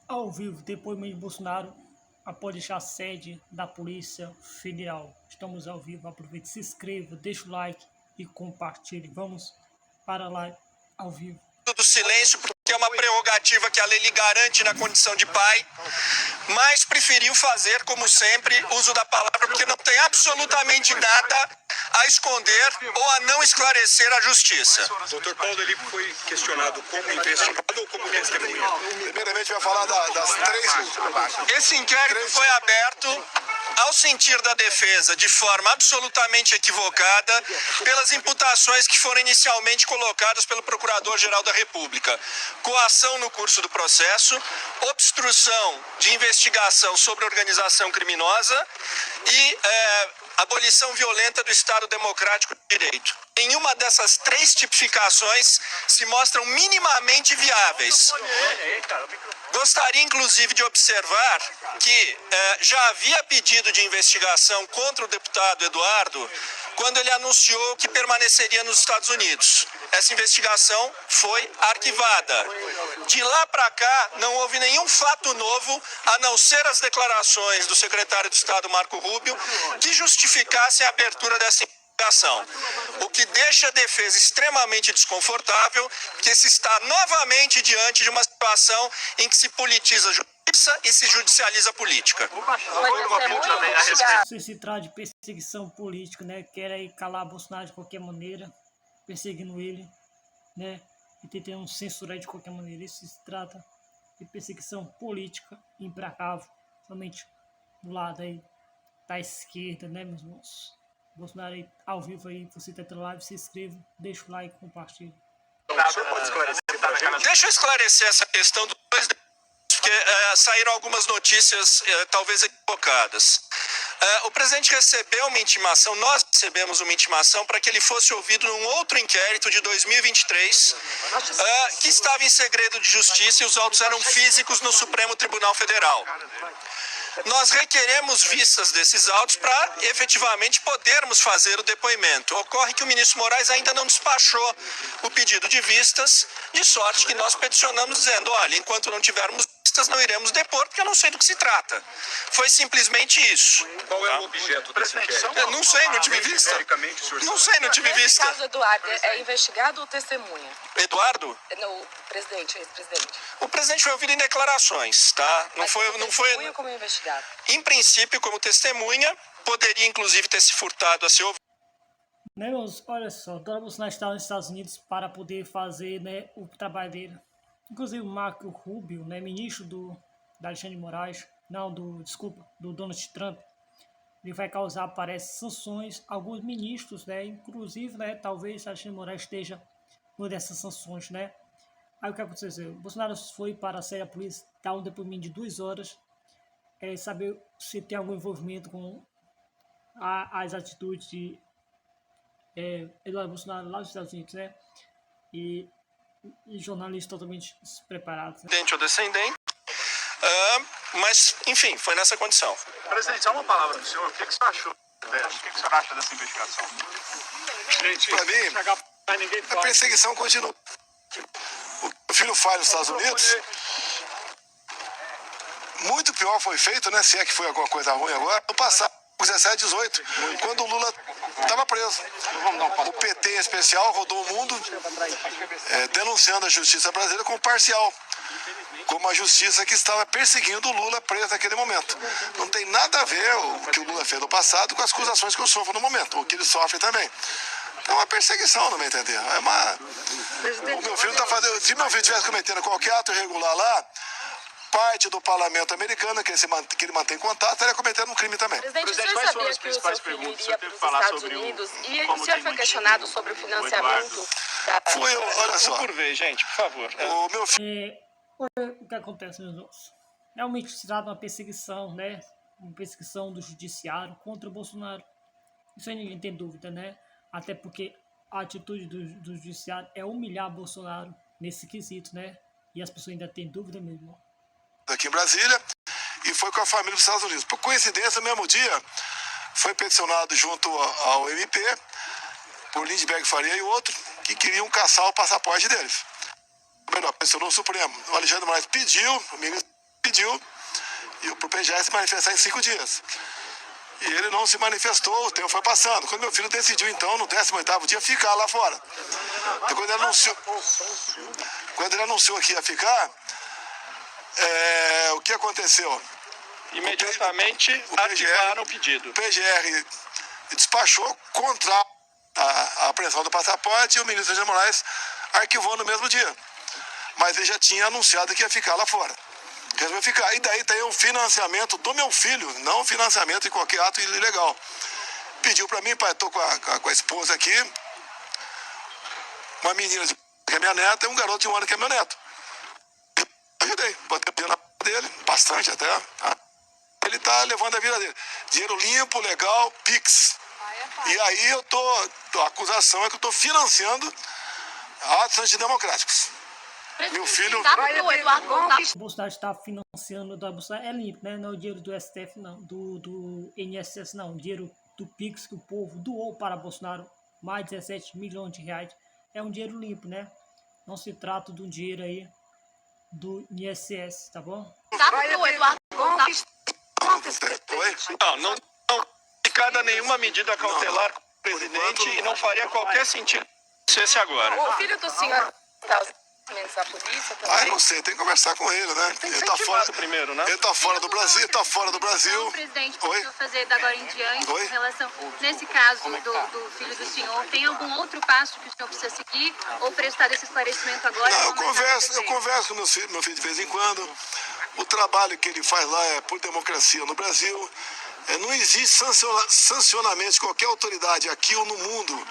Ao vivo, depoimento de Bolsonaro após deixar a sede da Polícia Federal. Estamos ao vivo, aproveite, se inscreva, deixa o like e compartilhe. Vamos para lá ao vivo. Do silêncio, porque é uma prerrogativa que a lei lhe garante na condição de pai, mas preferiu fazer, como sempre, uso da palavra, porque não tem absolutamente nada a esconder ou a não esclarecer a justiça. Doutor Paulo, ele foi questionado como investigado ou como testemunha? Primeiramente vai falar das três. Esse inquérito foi aberto ao sentir da defesa de forma absolutamente equivocada pelas imputações que foram inicialmente colocadas pelo Procurador-Geral da República. Coação no curso do processo, obstrução de investigação sobre organização criminosa e abolição violenta do Estado Democrático de Direito. Nenhuma dessas três tipificações se mostram minimamente viáveis. Gostaria, inclusive, de observar que já havia pedido de investigação contra o deputado Eduardo quando ele anunciou que permaneceria nos Estados Unidos. Essa investigação foi arquivada. De lá para cá, não houve nenhum fato novo, a não ser as declarações do secretário de Estado, Marco Rubio, que justificassem a abertura dessa investigação. O que deixa a defesa extremamente desconfortável, que se está novamente diante de uma situação em que se politiza a justiça e se judicializa a política. Se trata de perseguição política, né? Querem calar Bolsonaro de qualquer maneira, perseguindo ele, né? E tentando censurar de qualquer maneira. Isso se trata de perseguição política implacável, somente do lado aí da esquerda, né, meus irmãos? Bolsonaro aí, ao vivo aí, você tá entrando live, se inscreva, deixa o like, compartilha. Deixa eu esclarecer essa questão dos dois, porque saíram algumas notícias talvez equivocadas. O presidente recebeu uma intimação, nós recebemos uma intimação para que ele fosse ouvido num outro inquérito de 2023, que estava em segredo de justiça e os autos eram físicos no Supremo Tribunal Federal. Nós requeremos vistas desses autos para efetivamente podermos fazer o depoimento. Ocorre que o ministro Moraes ainda não despachou o pedido de vistas, de sorte que nós peticionamos dizendo, olha, enquanto não tivermos vistas não iremos depor, porque eu não sei do que se trata. Foi simplesmente isso. Qual é o objeto desse inquérito? Eu não sei, não tive vista. Não sei, não tive Nesse vista. caso, Eduardo, é investigado ou testemunha? Eduardo? No presidente, ex-presidente. O presidente foi ouvido em declarações, tá? Não foi. Testemunha ou como investigado? Em princípio, como testemunha, poderia inclusive ter se furtado a ser ouvido. Né, meus, olha só, Donald Bolsonaro está nos Estados Unidos para poder fazer, né, o trabalho dele. Inclusive o Marco Rubio, né, ministro da Alexandre de Moraes, do Donald Trump, ele vai causar, parece, sanções a alguns ministros, né, inclusive, né, talvez Alexandre de Moraes esteja numa dessas sanções, né. Aí o que aconteceu? O Bolsonaro foi para a sede da polícia, dar um depoimento de 2 horas, saber se tem algum envolvimento com as atitudes de Eduardo Bolsonaro lá nos Estados Unidos, né? E jornalistas totalmente despreparados. Né? Ou descendente. Mas, enfim, foi nessa condição. Presidente, só uma palavra do senhor. O que você achou? O que o senhor acha dessa investigação? Para mim, a perseguição continua. O que o filho faz nos Estados Unidos, muito pior foi feito, né? Se é que foi alguma coisa ruim agora, no passado, 17, 18, quando o Lula estava preso. O PT em especial rodou o mundo denunciando a justiça brasileira como parcial, como a justiça que estava perseguindo o Lula preso naquele momento. Não tem nada a ver o que o Lula fez no passado com as acusações que eu sofro no momento, o que ele sofre também. É uma perseguição, não me entender. O meu filho está fazendo. Se meu filho estivesse cometendo qualquer ato irregular lá, parte do parlamento americano, que ele mantém contato, estaria cometendo um crime também. Presidente, o senhor sabia que o seu filho iria para os Estados Unidos e o senhor foi questionado sobre o financiamento? Olha só. Por vez, gente, por favor. O meu filho. Olha o que acontece, meus irmãos. Realmente se trata de uma perseguição, né? Uma perseguição do judiciário contra o Bolsonaro. Isso aí ninguém tem dúvida, né? Até porque a atitude do judiciário é humilhar Bolsonaro nesse quesito, né? E as pessoas ainda têm dúvida mesmo. Aqui em Brasília, e foi com a família dos Estados Unidos. Por coincidência, no mesmo dia, foi peticionado junto ao MP, por Lindbergh Faria e outro, que queriam caçar o passaporte deles. Melhor, peticionou o Supremo. O Alexandre de Moraes pediu, o ministro pediu para o PGR se manifestar em 5 dias. E ele não se manifestou, o tempo foi passando. Quando meu filho decidiu, então, no 18º dia, ficar lá fora. E quando ele anunciou que ia ficar, o que aconteceu? Imediatamente ativaram o pedido. O PGR despachou contra a apreensão do passaporte e o ministro Alexandre de Moraes arquivou no mesmo dia. Mas ele já tinha anunciado que ia ficar lá fora. Resolveu ficar. E daí tem o financiamento do meu filho, não o financiamento de qualquer ato ilegal. Pediu para mim, pai, estou com a esposa aqui, uma menina que é minha neta e um garoto de 1 ano que é meu neto. Ajudei, botei o dinheiro na dele, bastante até. Ele tá levando a vida dele. Dinheiro limpo, legal, Pix. E aí a acusação é que eu estou financiando atos antidemocráticos. Meu filho... O Bolsonaro está financiando, o Bolsonaro é limpo, né? Não é o dinheiro do STF, não, do INSS, não. O dinheiro do Pix que o povo doou para Bolsonaro, mais de 17 milhões de reais. É um dinheiro limpo, né? Não se trata de um dinheiro aí do INSS, tá bom? Não aplicada nenhuma medida cautelar com o presidente e não faria qualquer sentido se fosse agora. O filho do senhor está a polícia também? Não sei, tem que conversar com ele, né? Tem que Ele ser tá fora ativado primeiro, né? Ele tá fora do Brasil, Então, presidente, precisa fazer da agora em diante Oi? em relação, nesse caso do filho do senhor, tem algum outro passo que o senhor precisa seguir ou prestar esse esclarecimento agora? Não, eu converso com meu filho de vez em quando. O trabalho que ele faz lá é por democracia no Brasil. Não existe sancionamento de qualquer autoridade aqui ou no mundo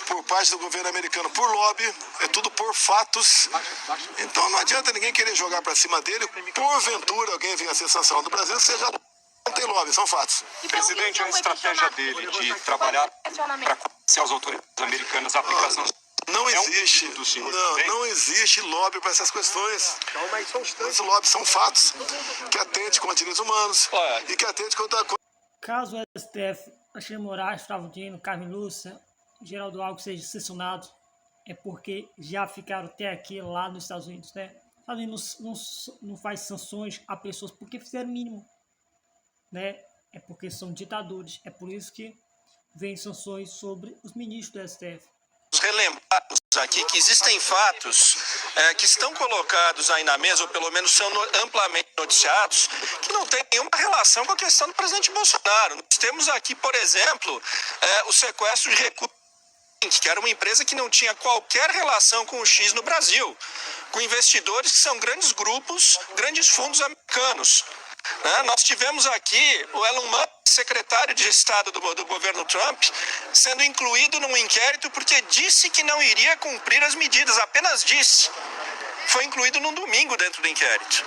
por parte do governo americano por lobby, é tudo por fatos. Então não adianta ninguém querer jogar para cima dele. Porventura alguém venha a ser sancionado no Brasil, seja não tem lobby, são fatos. Presidente, a estratégia dele de trabalhar para convencer as autoridades americanas a aplicação... Não existe lobby para essas questões. Os lobbies são fatos que atendem contra direitos humanos e que atendem contra... Caso o STF, Alexandre de Moraes, Flávio Dino, Carmen Lúcia, Geraldo Alckmin seja sancionado, é porque já ficaram até aqui lá nos Estados Unidos, né? Os Estados Unidos não faz sanções a pessoas porque fizeram o mínimo, né? É porque são ditadores, é por isso que vem sanções sobre os ministros do STF. Relembrados aqui que existem fatos que estão colocados aí na mesa, ou pelo menos são amplamente noticiados, que não tem nenhuma relação com a questão do presidente Bolsonaro. Nós temos aqui, por exemplo, o sequestro de recursos, que era uma empresa que não tinha qualquer relação com o X no Brasil, com investidores que são grandes grupos, grandes fundos americanos. Nós tivemos aqui o Elon Musk, secretário de Estado do governo Trump, sendo incluído num inquérito porque disse que não iria cumprir as medidas, apenas disse. Foi incluído num domingo dentro do inquérito.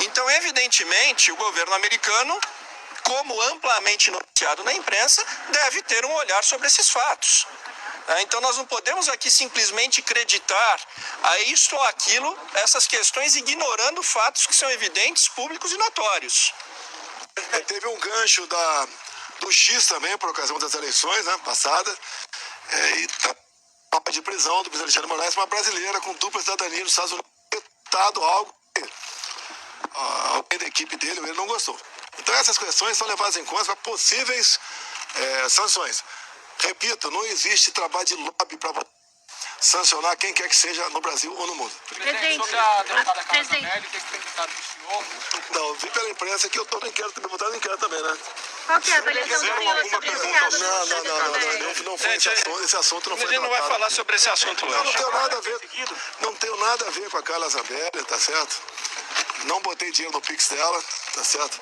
Então, evidentemente, o governo americano, como amplamente noticiado na imprensa, deve ter um olhar sobre esses fatos. Então nós não podemos aqui simplesmente acreditar a isto ou aquilo, essas questões, ignorando fatos que são evidentes, públicos e notórios. Teve um gancho do X também, por ocasião das eleições, né, passadas, e tá de prisão do presidente Alexandre de Moraes, uma brasileira com dupla cidadania nos Estados Unidos, algo que alguém da equipe dele, ele não gostou. Então essas questões são levadas em conta para possíveis sanções. Repito, não existe trabalho de lobby para sancionar quem quer que seja no Brasil ou no mundo. Presidente, Não, eu vi pela imprensa que eu estou no inquérito, deputado no inquérito também, né? qual que é a avaliação do senhor sobre esse caso? Não foi esse assunto não foi A gente não vai falar sobre esse assunto hoje. Não tenho nada a ver com a Carla Zambelli, tá certo? Não botei dinheiro no Pix dela, tá certo?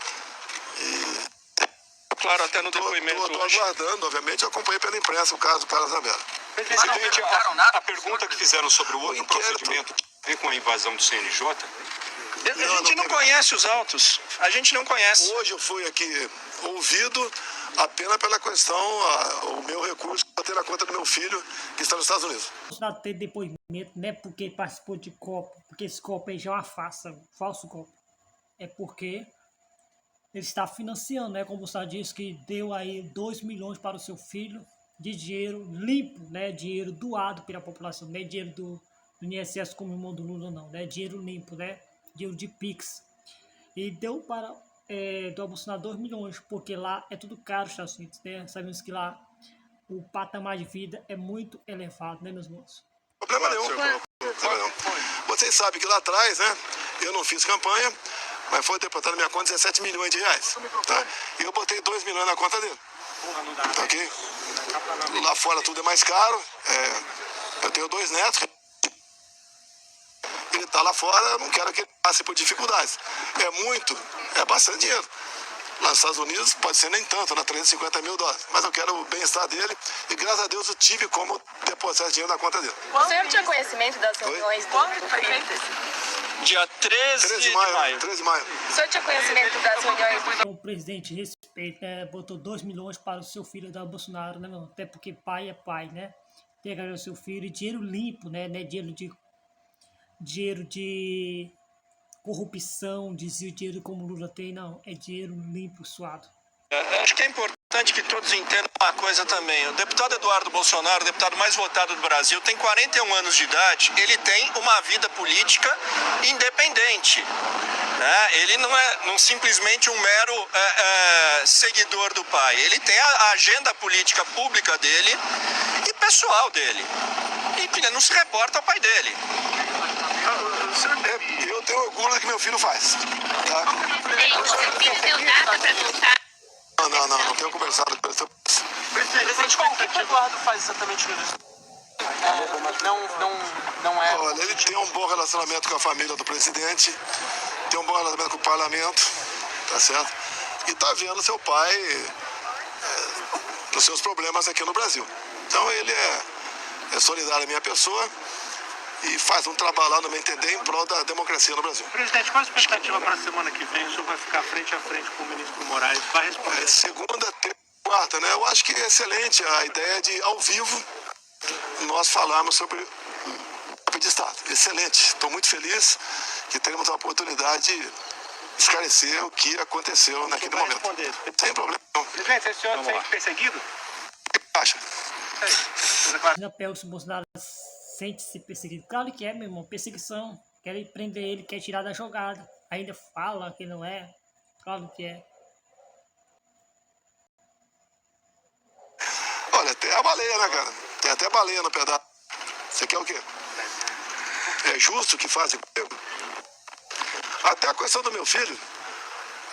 Claro, até no depoimento Estou hoje. aguardando, obviamente, eu acompanhei pela imprensa o caso do Carla Zambelli. Presidente, a pergunta que fizeram sobre o outro procedimento tem a ver com a invasão do CNJ? A gente não conhece os autos. A gente não conhece. Hoje eu fui aqui ouvido apenas pela questão, o meu recurso para ter na conta do meu filho que está nos Estados Unidos. O Bolsonaro tem depoimento, não é porque ele participou de copo, porque esse copo aí já é uma farsa, um falso copo. É porque ele está financiando, né? Como o Bolsonaro disse que deu aí 2 milhões para o seu filho de dinheiro limpo, né? Dinheiro doado pela população, não é dinheiro do INSS como o irmão do Lula, não, né? Dinheiro limpo, né? Dinheiro de Pix. e deu para do Bolsonaro 2 milhões, porque lá é tudo caro nos Estados Unidos, né? Sabemos que lá o patamar de vida é muito elevado, né, meus irmãos? Problema nenhum. Problema nenhum. Vocês sabem que lá atrás, né, eu não fiz campanha, mas foi depositado na minha conta 17 milhões de reais. Tá? E eu botei 2 milhões na conta dele. Tá ok? Lá fora tudo é mais caro. Eu tenho 2 netos. Ele tá lá fora, eu não quero que ele passe por dificuldades. É bastante dinheiro. Lá nos Estados Unidos pode ser nem tanto, na 350 mil dólares. Mas eu quero o bem-estar dele e graças a Deus eu tive como depositar dinheiro na conta dele. O senhor tinha conhecimento das reuniões do filho? Dia 13 de maio. 13 de maio. O senhor tinha conhecimento das reuniões do O presidente respeita, né? Botou 2 milhões para o seu filho da Bolsonaro, né, meu? Até porque pai é pai, né? Pegar o seu filho, dinheiro limpo, né? Não é dinheiro de corrupção, desvio de dinheiro como o Lula tem, não. É dinheiro limpo, suado. Acho que é importante que todos entendam uma coisa também. O deputado Eduardo Bolsonaro, o deputado mais votado do Brasil, tem 41 anos de idade, ele tem uma vida política independente. Né? Ele não é simplesmente um mero seguidor do pai. Ele tem a agenda política pública dele e pessoal dele. E ele não se reporta ao pai dele. Eu tenho orgulho do que meu filho faz. Tá? O seu filho deu data para voltar? Não tenho conversado com ele. Presidente, o que o Eduardo faz exatamente nisso? Não é... Olha, ele tem um bom relacionamento com a família do presidente, tem um bom relacionamento com o parlamento, tá certo? E tá vendo seu pai nos seus problemas aqui no Brasil. Então ele é solidário à minha pessoa e faz um trabalho lá, no meu entender, em prol da democracia no Brasil. Presidente, qual a expectativa para a semana que vem? O senhor vai ficar frente a frente com o ministro Moraes? Vai responder? Segunda, terça, quarta, né? Eu acho que é excelente a ideia de, ao vivo, nós falarmos sobre o de Estado. Excelente. Estou muito feliz que teremos a oportunidade de esclarecer o que aconteceu naquele momento. Responder. Sem problema não. Presidente, esse senhor sente perseguido? O que acha? Ainda pega o Bolsonaro sente-se perseguido. Claro que é, meu irmão. Perseguição. Querem prender ele, quer tirar da jogada. Ainda fala que não é. Claro que é. Olha, tem a baleia, né, cara? Tem até baleia no pedaço. Você quer o quê? É justo o que fazem comigo? Até a questão do meu filho,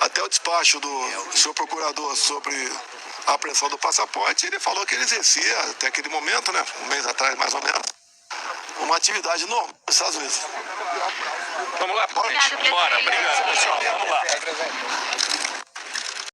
até o despacho do senhor procurador sobre a apreensão do passaporte, ele falou que ele exercia, até aquele momento, né, um mês atrás mais ou menos, uma atividade normal nos Estados Unidos. Vamos lá, gente. Bora. Obrigado, pessoal. Vamos lá.